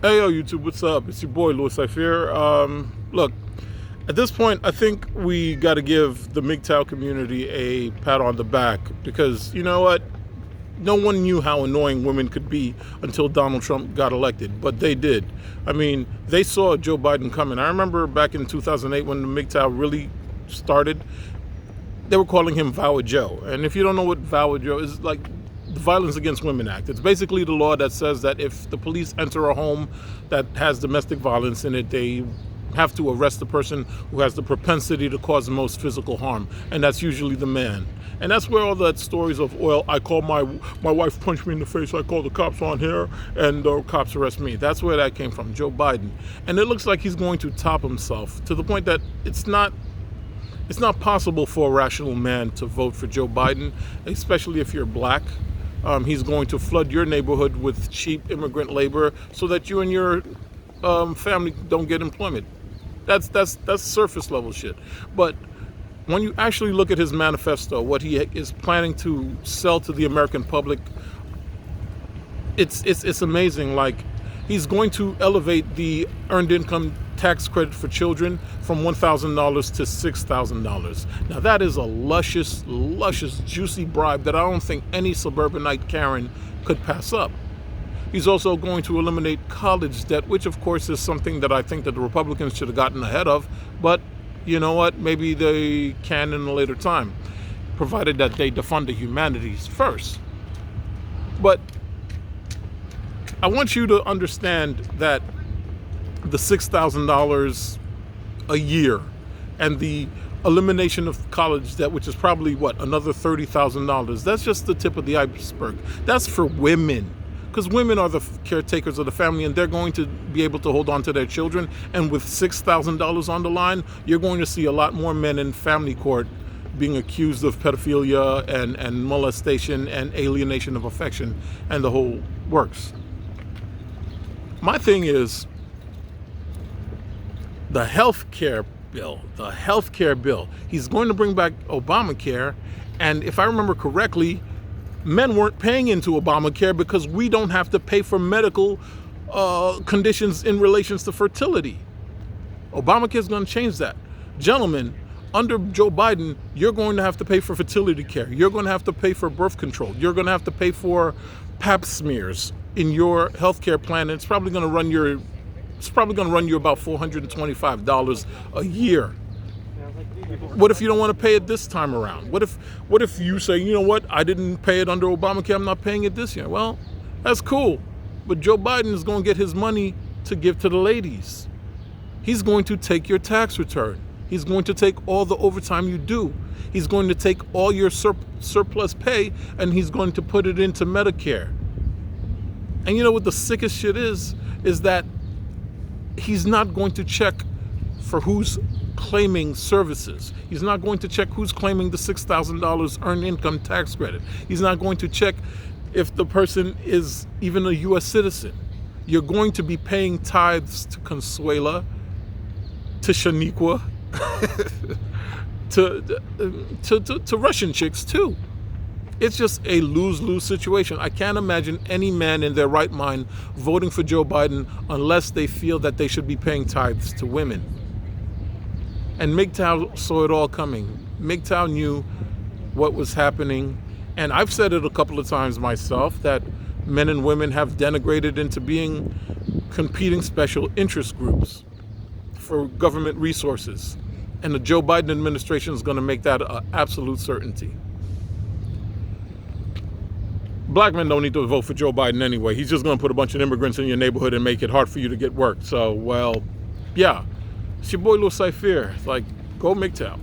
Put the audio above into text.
Hey yo, YouTube, what's up? It's your boy Louis here. Look, at this point, I think we got to give the Mgtow community a pat on the back because you know what? No one knew how annoying women could be until Donald Trump got elected, but they did. I mean, they saw Joe Biden coming. I remember back in 2008 when the Mgtow really started, they were calling him VAWA Joe. And if you don't know what VAWA Joe is, like the Violence Against Women Act. It's basically the law that says that if the police enter a home that has domestic violence in it, they have to arrest the person who has the propensity to cause the most physical harm, and that's usually the man. And that's where all that stories of, well, I call my wife punched me in the face, I call the cops on here, and the cops arrest me. That's where that came from, Joe Biden. And it looks like he's going to top himself to the point that it's not possible for a rational man to vote for Joe Biden, especially if you're black. He's going to flood your neighborhood with cheap immigrant labor so that you and your family don't get employment. That's surface level shit. But when you actually look at his manifesto, what he is planning to sell to the American public, it's amazing. Like, he's going to elevate the earned income tax credit for children from $1,000 to $6,000. Now that is a luscious, juicy bribe that I don't think any suburbanite Karen could pass up. He's also going to eliminate college debt, which of course is something that I think that the Republicans should have gotten ahead of, but you know what, maybe they can in a later time, provided that they defund the humanities first. But I want you to understand that the $6,000 a year and the elimination of college debt, which is probably another $30,000, that's just the tip of the iceberg. That's for women, because women are the caretakers of the family, and they're going to be able to hold on to their children. And with $6,000 on the line, you're going to see a lot more men in family court being accused of pedophilia and molestation and alienation of affection and the whole works. My thing is the health care bill. He's going to bring back Obamacare, and if I remember correctly, men weren't paying into Obamacare because we don't have to pay for medical conditions in relations to fertility. Obamacare is going to change that. Gentlemen, under Joe Biden, you're going to have to pay for fertility care. You're going to have to pay for birth control. You're going to have to pay for pap smears in your healthcare plan. And it's probably going to run you about $425 a year. What if you don't want to pay it this time around? What if you say, you know what, I didn't pay it under Obamacare, I'm not paying it this year? Well, that's cool. But Joe Biden is going to get his money to give to the ladies. He's going to take your tax return. He's going to take all the overtime you do. He's going to take all your surplus pay, and he's going to put it into Medicare. And you know what the sickest shit is that he's not going to check for who's claiming services. He's not going to check who's claiming the $6,000 earned income tax credit. He's not going to check if the person is even a U.S. citizen. You're going to be paying tithes to Consuela, to Shaniqua, to Russian chicks too. It's just a lose-lose situation. I can't imagine any man in their right mind voting for Joe Biden unless they feel that they should be paying tithes to women. And Mgtow saw it all coming. Mgtow knew what was happening. And I've said it a couple of times myself, that men and women have denigrated into being competing special interest groups for government resources. And the Joe Biden administration is going to make that an absolute certainty. Black men don't need to vote for Joe Biden anyway. He's just going to put a bunch of immigrants in your neighborhood and make it hard for you to get work. So, well, yeah. It's your boy Louis here. Like, go Mgtow.